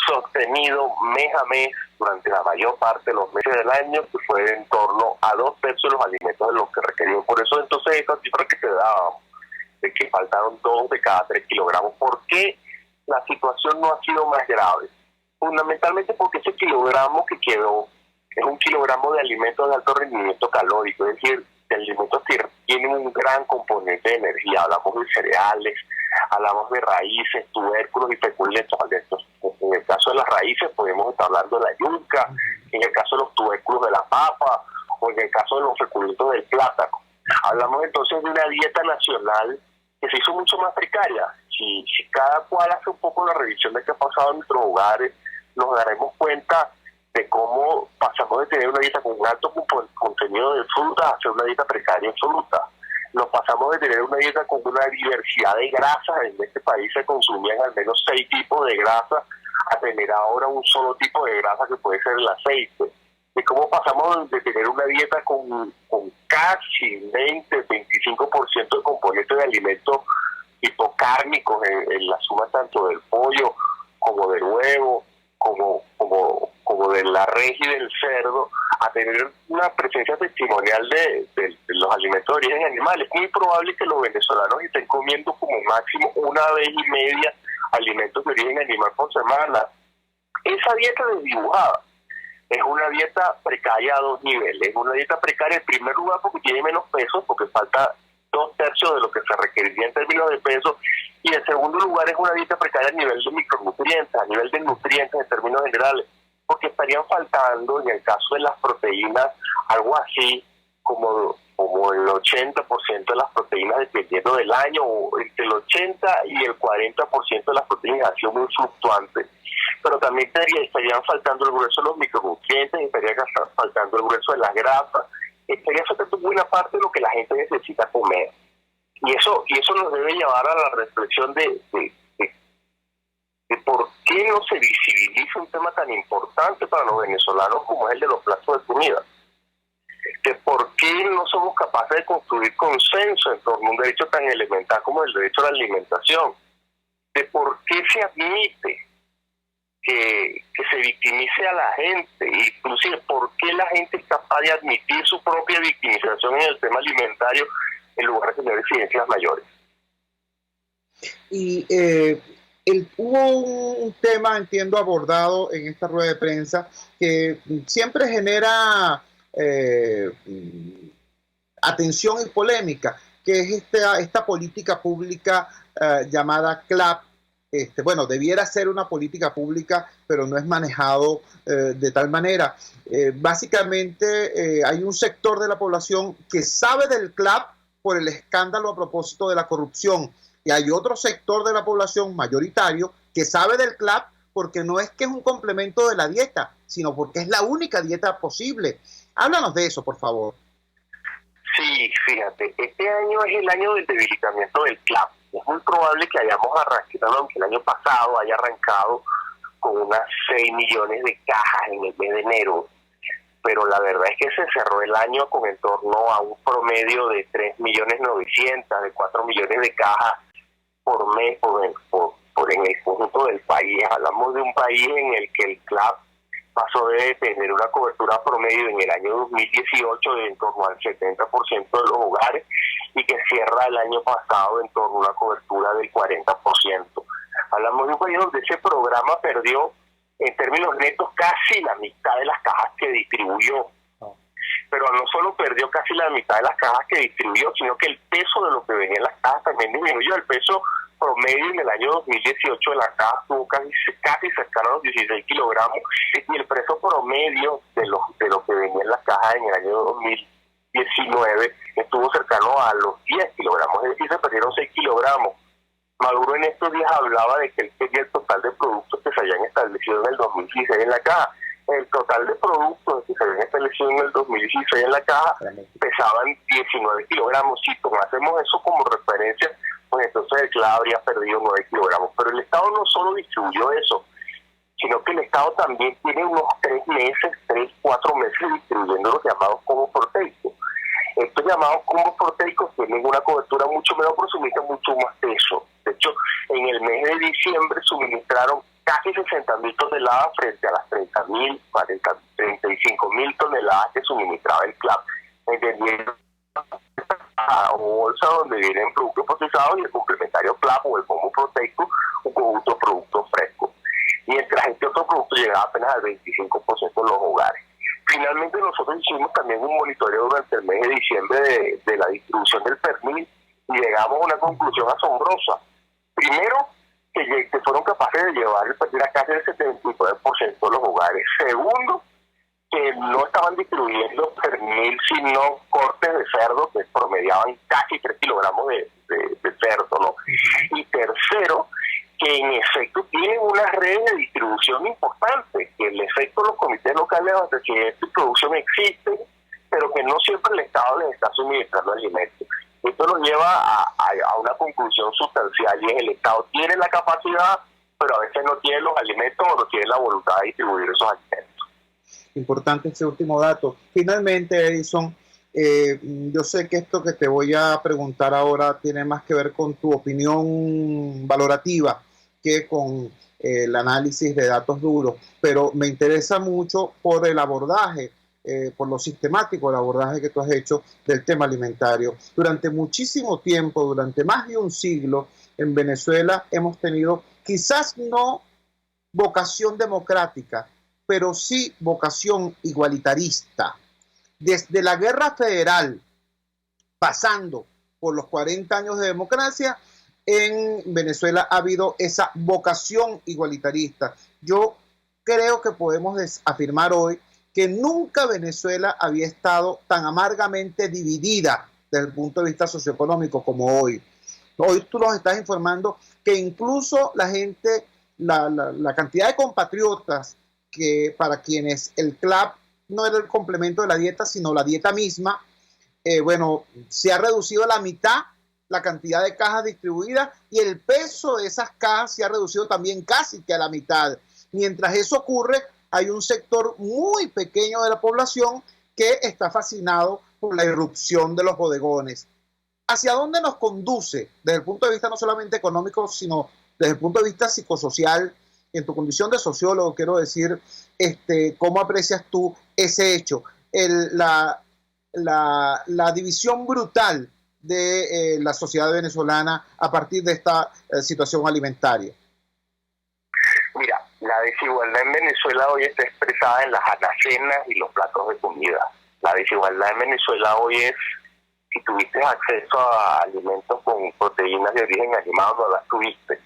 F: sostenido mes a mes durante la mayor parte de los meses del año, que fue en torno a 2/3 de los alimentos de los que requerían. Por eso entonces esta cifra que te dábamos, de que faltaron 2 de cada 3 kilogramos. ¿Por qué la situación no ha sido más grave? Fundamentalmente porque ese kilogramo que quedó es un kilogramo de alimentos de alto rendimiento calórico, es decir, de alimentos que tienen un gran componente de energía. Hablamos de cereales, hablamos de raíces, tubérculos y feculentos. En el caso de las raíces podemos estar hablando de la yuca, en el caso de los tubérculos de la papa, o en el caso de los feculentos del plátano. Hablamos entonces de una dieta nacional que se hizo mucho más precaria. Si cada cual hace un poco la revisión de qué ha pasado en nuestros hogares, nos daremos cuenta de cómo pasamos de tener una dieta con un alto contenido de fruta a ser una dieta precaria absoluta. Nos pasamos de tener una dieta con una diversidad de grasas. En este país se consumían al menos 6 tipos de grasa, a tener ahora un solo tipo de grasa que puede ser el aceite. De cómo pasamos de tener una dieta con casi 20-25% de componentes de alimentos hipocárnicos en la suma tanto del pollo como del huevo, como de la res y del cerdo, a tener una presencia testimonial de los alimentos de origen animal. Es muy probable que los venezolanos estén comiendo como máximo 1,5 veces alimentos de origen animal por semana. Esa dieta desdibujada es una dieta precaria a 2 niveles. Es una dieta precaria en primer lugar porque tiene menos peso, porque falta 2/3 de lo que se requeriría en términos de peso, y en segundo lugar es una dieta precaria a nivel de micronutrientes, a nivel de nutrientes en términos generales, porque estarían faltando, en el caso de las proteínas, algo así como el 80% de las proteínas, dependiendo del año, o entre el 80 y el 40% de las proteínas. Ha sido muy fluctuante, pero también estarían faltando el grueso de los micronutrientes, estaría faltando el grueso de las grasas, estaría faltando buena parte de lo que la gente necesita comer. Y eso nos debe llevar a la reflexión de por qué no se visibiliza un tema tan importante para los venezolanos como es el de los platos de comida. De por qué no somos capaces de construir consenso en torno a un derecho tan elemental como el derecho a la alimentación. De por qué se admite que se victimice a la gente, inclusive por qué la gente es capaz de admitir su propia victimización en el tema alimentario en lugar de tener exigencias mayores.
C: Y hubo un tema, entiendo, abordado en esta rueda de prensa que siempre genera atención y polémica, que es esta política pública llamada CLAP. Bueno, debiera ser una política pública, pero no es manejado de tal manera. Básicamente hay un sector de la población que sabe del CLAP por el escándalo a propósito de la corrupción, y hay otro sector de la población mayoritario que sabe del CLAP porque no es que es un complemento de la dieta, sino porque es la única dieta posible. Háblanos de eso, por favor.
F: Sí, fíjate, este año es el año del debilitamiento del CLAP. Es muy probable que hayamos arrancado, aunque el año pasado haya arrancado
G: con unas 6 millones de cajas en el mes de enero, pero la verdad es que se cerró el año con en torno a un promedio de 3.900.000, de 4 millones de cajas por mes en el conjunto del país. Hablamos de un país en el que el CLAP pasó de tener una cobertura promedio en el año 2018 de en torno al 70% de los hogares y que cierra el año pasado en torno a una cobertura del 40%. Hablamos de un país donde ese programa perdió en términos netos casi la mitad de las cajas que distribuyó. Pero no solo perdió casi la mitad de las cajas que distribuyó, sino que el peso de lo que venía en las cajas también disminuyó. El peso promedio en el año 2018 de la caja estuvo casi cercano a los 16 kilogramos y el peso promedio de lo que venía en las cajas en el año 2019 estuvo cercano a los 10 kilogramos, es decir, se perdieron 6 kilogramos. Maduro en estos días hablaba de que él quería el total de productos que se habían establecido en el 2016 en la caja. El total de productos que se habían establecido en el 2016 en la caja pesaban 19 kilogramos. Si tomásemos eso como referencia, pues entonces el CLAP habría perdido 9 kilogramos. Pero el Estado no solo distribuyó eso, sino que el Estado también tiene unos 3 meses, 4 meses distribuyendo los llamados combos proteicos. Estos llamados combos proteicos tienen una cobertura mucho menor, pero suministran mucho más peso. De hecho, en el mes de diciembre suministraron casi 60.000 toneladas frente a las 35.000 toneladas que suministraba el CLAP, entendiendo a bolsa donde vienen productos procesados y el complementario CLAP o el combo proteico, un conjunto de productos frescos. Mientras este otro producto llegaba apenas al 25% de los hogares. Finalmente nosotros hicimos también un monitoreo durante el mes de diciembre de la distribución del pernil y llegamos a una conclusión asombrosa. Primero, que fueron capaces de llevar el pernil a casi el 79% de los hogares. Segundo, que no estaban distribuyendo pernil sino cortes de cerdo que promediaban casi 3 kilogramos de cerdo, ¿no? Y tercero, que en efecto tienen unas redes de distribución importantes, que en efecto los comités locales de abastecimiento y producción existen, pero que no siempre el Estado les está suministrando alimentos. Esto nos lleva a una conclusión sustancial, y es el Estado tiene la capacidad, pero a veces no tiene los alimentos o no tiene la voluntad de distribuir esos alimentos.
C: Importante este último dato. Finalmente, Edison, yo sé que esto que te voy a preguntar ahora tiene más que ver con tu opinión valorativa que con el análisis de datos duros, pero me interesa mucho por el abordaje, por lo sistemático, el abordaje que tú has hecho del tema alimentario. Durante muchísimo tiempo, durante más de un siglo, en Venezuela hemos tenido quizás no vocación democrática, pero sí vocación igualitarista. Desde la guerra federal, pasando por los 40 años de democracia, en Venezuela ha habido esa vocación igualitarista. Yo creo que podemos afirmar hoy que nunca Venezuela había estado tan amargamente dividida desde el punto de vista socioeconómico como hoy. Hoy tú nos estás informando que incluso la gente, la cantidad de compatriotas que para quienes el CLAP no era el complemento de la dieta, sino la dieta misma, se ha reducido a la mitad la cantidad de cajas distribuidas y el peso de esas cajas se ha reducido también casi que a la mitad. Mientras eso ocurre, hay un sector muy pequeño de la población que está fascinado por la irrupción de los bodegones. ¿Hacia dónde nos conduce desde el punto de vista no solamente económico, sino desde el punto de vista psicosocial? En tu condición de sociólogo, quiero decir, ¿cómo aprecias tú ese hecho? La división brutal de la sociedad venezolana a partir de esta situación alimentaria.
G: Mira, la desigualdad en Venezuela hoy está expresada en las alacenas y los platos de comida. La desigualdad en Venezuela hoy es, si tuviste acceso a alimentos con proteínas de origen animal, no las tuviste.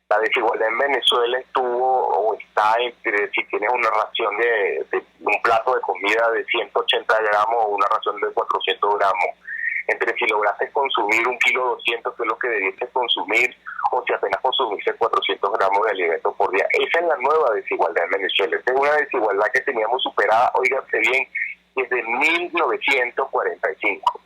G: La desigualdad en Venezuela estuvo o está entre si tienes una ración de un plato de comida de 180 gramos o una ración de 400 gramos. Entre si lograste consumir 1,2 kilos, que es lo que debiste consumir, o si apenas consumiste 400 gramos de alimento por día. Esa es la nueva desigualdad en Venezuela. Esta es una desigualdad que teníamos superada, óiganse bien, desde 1945.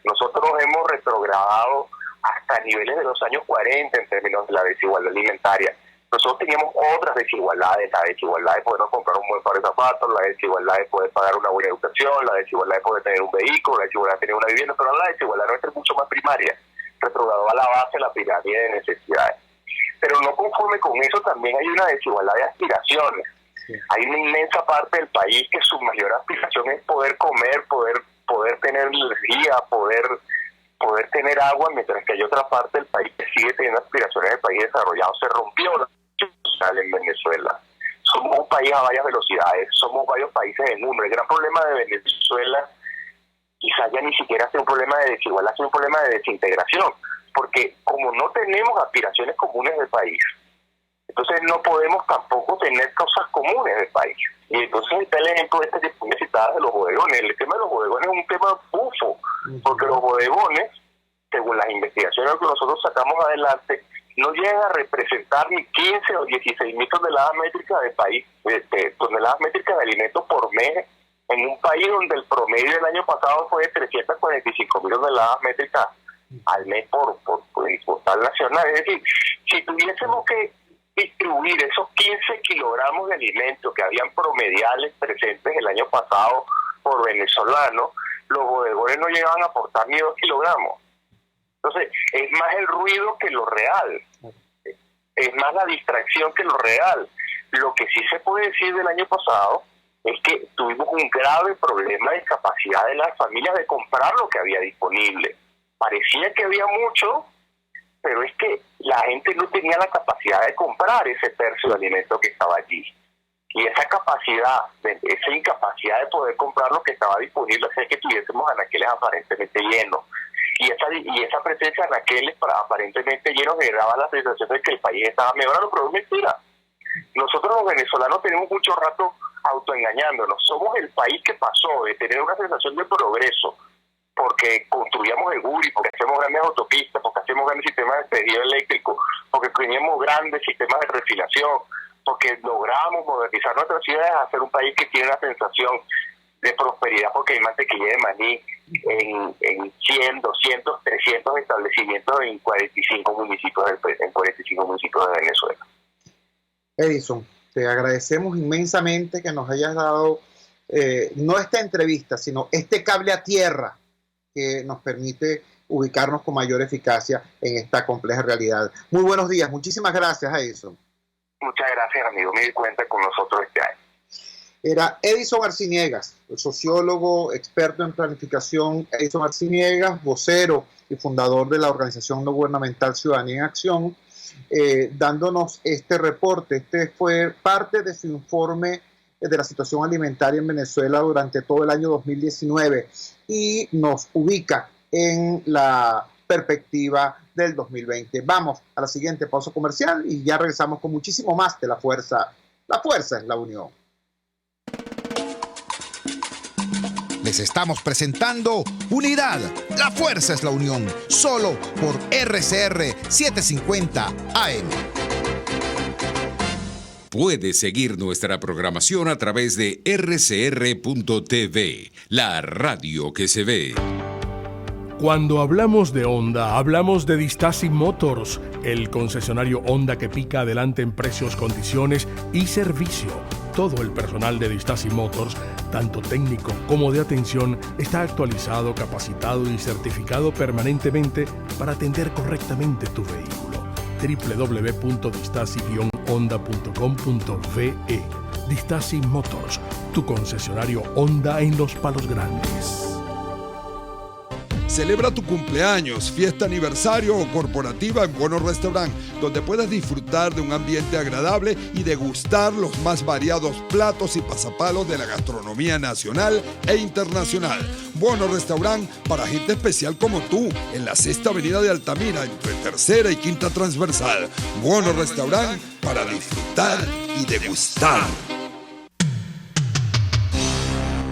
G: Nosotros hemos retrogradado hasta niveles de los años 40 en términos de la desigualdad alimentaria. nosotros teníamos otras desigualdades, la desigualdad de poder comprar un buen par de zapatos, la desigualdad de poder pagar una buena educación, la desigualdad de poder tener un vehículo, la desigualdad de tener una vivienda, pero la desigualdad nuestra es mucho más primaria, retrogradó a la base de la pirámide de necesidades. Pero no conforme con eso, también hay una desigualdad de aspiraciones. Sí. Hay una inmensa parte del país que su mayor aspiración es poder comer, poder tener energía, poder tener agua, mientras que hay otra parte del país que sigue teniendo aspiraciones de país desarrollado. Se rompió la social en Venezuela. Somos un país a varias velocidades, somos varios países en uno. El gran problema de Venezuela quizás ya ni siquiera sea un problema de desigualdad, es un problema de desintegración, porque como no tenemos aspiraciones comunes del país, entonces no podemos tampoco tener cosas comunes del país. Y entonces está el ejemplo que tú me citabas de los bodegones. El tema de los bodegones es un tema bufo, porque los bodegones, según las investigaciones que nosotros sacamos adelante, no llegan a representar ni 15 o 16 mil toneladas métricas toneladas métricas de alimentos por mes, en un país donde el promedio del año pasado fue de 345 mil toneladas métricas al mes por total nacional. Es decir, si tuviésemos que distribuir esos 15 kilogramos de alimentos que habían promediales presentes el año pasado por venezolanos, los bodegones no llegaban a aportar ni 2 kilogramos. Entonces, es más el ruido que lo real, es más la distracción que lo real. Lo que sí se puede decir del año pasado es que tuvimos un grave problema de capacidad de las familias de comprar lo que había disponible. Parecía que había mucho, pero es que la gente no tenía la capacidad de comprar ese tercio de alimentos que estaba allí. Y esa incapacidad de poder comprar lo que estaba disponible hacía que tuviésemos anaqueles aparentemente llenos. Y esa presencia de anaqueles aparentemente llenos generaba la sensación de que el país estaba mejorando, pero es mentira. Nosotros los venezolanos tenemos mucho rato autoengañándonos. Somos el país que pasó de tener una sensación de progreso porque construíamos el GURI, porque hacemos grandes autopistas, porque hacemos grandes sistemas de expedido eléctrico, porque teníamos grandes sistemas de refinación, porque logramos modernizar nuestras ciudades a ser un país que tiene una sensación de prosperidad, porque hay mantequilla de maní en 100, 200, 300 establecimientos en 45 municipios de Venezuela.
C: Edison, te agradecemos inmensamente que nos hayas dado no esta entrevista, sino este cable a tierra que nos permite ubicarnos con mayor eficacia en esta compleja realidad. Muy buenos días, muchísimas gracias, Edison.
G: Muchas gracias, amigo, me di cuenta con nosotros este año.
C: Era Edison Arciniegas, el sociólogo experto en planificación. Edison Arciniegas, vocero y fundador de la organización no gubernamental Ciudadanía en Acción, dándonos este reporte. Este fue parte de su informe de la situación alimentaria en Venezuela durante todo el año 2019 y nos ubica en la perspectiva del 2020. Vamos a la siguiente pausa comercial y ya regresamos con muchísimo más de La Fuerza. La fuerza es la unión.
A: Les estamos presentando Unidad, la fuerza es la unión, solo por RCR 750 AM.
D: Puedes seguir nuestra programación a través de rcr.tv, la radio que se ve.
H: Cuando hablamos de Honda, hablamos de Distasi Motors, el concesionario Honda que pica adelante en precios, condiciones y servicio. Todo el personal de Distasi Motors, tanto técnico como de atención, está actualizado, capacitado y certificado permanentemente para atender correctamente tu vehículo. www.distasi-honda.com.ve. Distasi Motors, tu concesionario Honda en Los Palos Grandes.
I: Celebra tu cumpleaños, fiesta aniversario o corporativa en Bono Restaurant, donde puedas disfrutar de un ambiente agradable y degustar los más variados platos y pasapalos de la gastronomía nacional e internacional. Bono Restaurant para gente especial como tú, en la 6ª Avenida de Altamira, entre 3ª y 5ª Transversal. Bono Restaurant para disfrutar y degustar.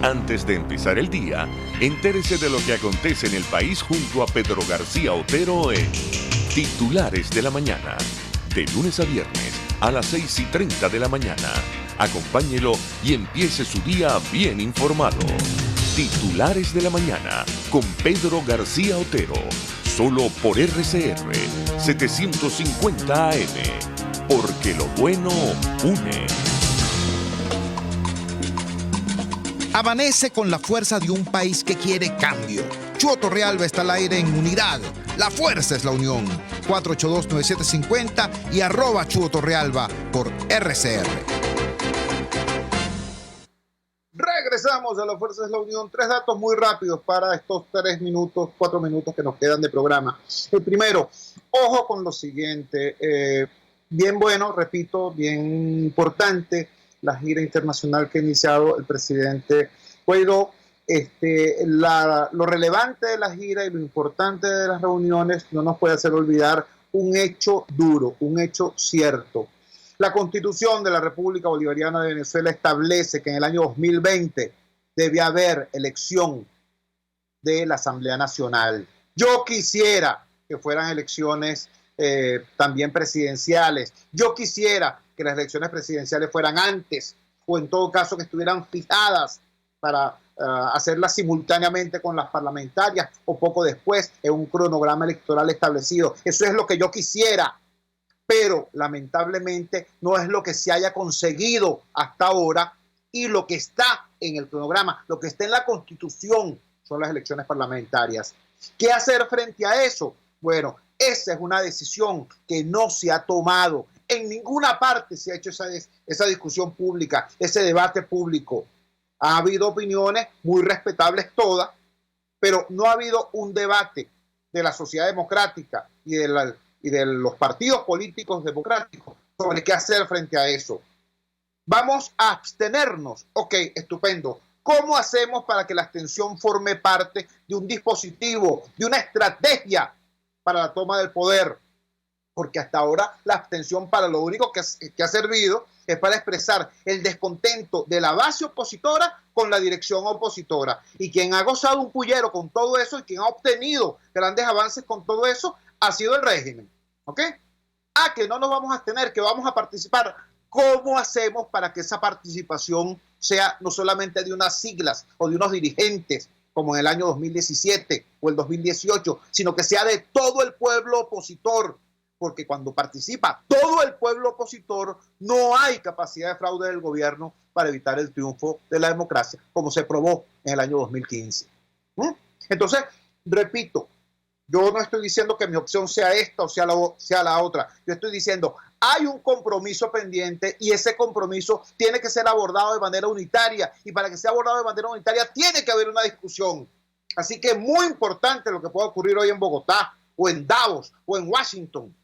E: Antes de empezar el día, entérese de lo que acontece en el país junto a Pedro García Otero en Titulares de la Mañana. De lunes a viernes a las 6:30 de la mañana. Acompáñelo y empiece su día bien informado. Titulares de la Mañana con Pedro García Otero. Solo por RCR 750 AM. porque lo bueno une.
A: Amanece con la fuerza de un país que quiere cambio. Chuo Torrealba está al aire en Unidad. La fuerza es la unión. 482-9750 y @Chuo Torrealba por RCR.
C: Regresamos a La Fuerza es la Unión. 3 datos muy rápidos para estos 4 minutos que nos quedan de programa. El primero, ojo con lo siguiente. Bien bueno, repito, bien importante la gira internacional que ha iniciado el presidente Guaidó. Lo relevante de la gira y lo importante de las reuniones no nos puede hacer olvidar un hecho duro, un hecho cierto. La Constitución de la República Bolivariana de Venezuela establece que en el año 2020 debe haber elección de la Asamblea Nacional. Yo quisiera que fueran elecciones también presidenciales. Yo quisiera que las elecciones presidenciales fueran antes o en todo caso que estuvieran fijadas para hacerlas simultáneamente con las parlamentarias o poco después en un cronograma electoral establecido. Eso es lo que yo quisiera, pero lamentablemente no es lo que se haya conseguido hasta ahora, y lo que está en el cronograma, lo que está en la Constitución son las elecciones parlamentarias. ¿Qué hacer frente a eso? Bueno, esa es una decisión que no se ha tomado. En ninguna parte se ha hecho esa discusión pública, ese debate público. Ha habido opiniones muy respetables todas, pero no ha habido un debate de la sociedad democrática y de los partidos políticos democráticos sobre qué hacer frente a eso. Vamos a abstenernos. Ok, estupendo. ¿Cómo hacemos para que la abstención forme parte de un dispositivo, de una estrategia para la toma del poder? Porque hasta ahora la abstención para lo único que ha servido es para expresar el descontento de la base opositora con la dirección opositora. Y quien ha gozado un pullero con todo eso y quien ha obtenido grandes avances con todo eso ha sido el régimen. ¿Ok? Que no nos vamos a abstener, que vamos a participar. ¿Cómo hacemos para que esa participación sea no solamente de unas siglas o de unos dirigentes, como en el año 2017 o el 2018, sino que sea de todo el pueblo opositor? Porque cuando participa todo el pueblo opositor, no hay capacidad de fraude del gobierno para evitar el triunfo de la democracia, como se probó en el año 2015. Entonces, repito, yo no estoy diciendo que mi opción sea esta o sea la otra. Yo estoy diciendo, hay un compromiso pendiente y ese compromiso tiene que ser abordado de manera unitaria. Y para que sea abordado de manera unitaria, tiene que haber una discusión. Así que es muy importante lo que pueda ocurrir hoy en Bogotá, o en Davos, o en Washington,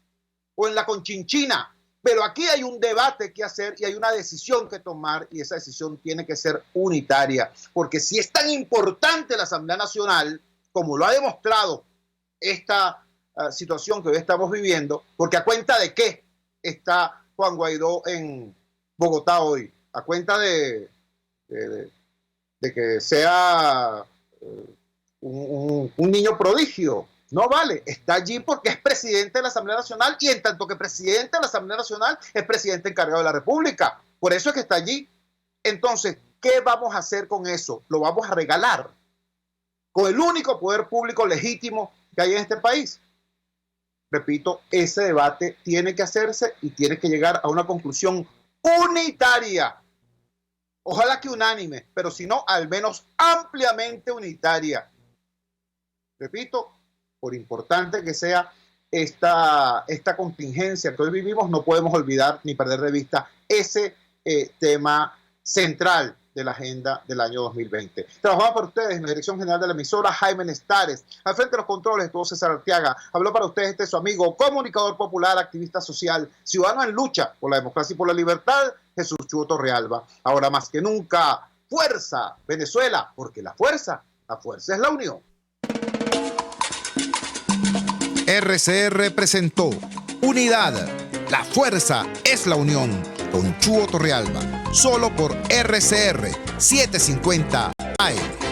C: o en la Conchinchina. Pero aquí hay un debate que hacer y hay una decisión que tomar, y esa decisión tiene que ser unitaria. Porque si es tan importante la Asamblea Nacional, como lo ha demostrado esta situación que hoy estamos viviendo, porque a cuenta de qué está Juan Guaidó en Bogotá hoy, a cuenta de que sea un niño prodigio. No vale, está allí porque es presidente de la Asamblea Nacional, y en tanto que presidente de la Asamblea Nacional es presidente encargado de la República. Por eso es que está allí. Entonces, ¿qué vamos a hacer con eso? Lo vamos a regalar con el único poder público legítimo que hay en este país. Repito, ese debate tiene que hacerse y tiene que llegar a una conclusión unitaria. Ojalá que unánime, pero si no, al menos ampliamente unitaria. Repito, por importante que sea esta contingencia que hoy vivimos, no podemos olvidar ni perder de vista ese tema central de la agenda del año 2020. Trabajaba para ustedes en la dirección general de la emisora Jaime Nestares. Al frente de los controles estuvo César Arteaga. Habló para ustedes su amigo, comunicador popular, activista social, ciudadano en lucha por la democracia y por la libertad, Jesús Chuo Torrealba. Ahora más que nunca, fuerza Venezuela, porque la fuerza es la unión.
A: RCR presentó Unidad. La fuerza es la unión. Con Chuo Torrealba. Solo por RCR 750 AM.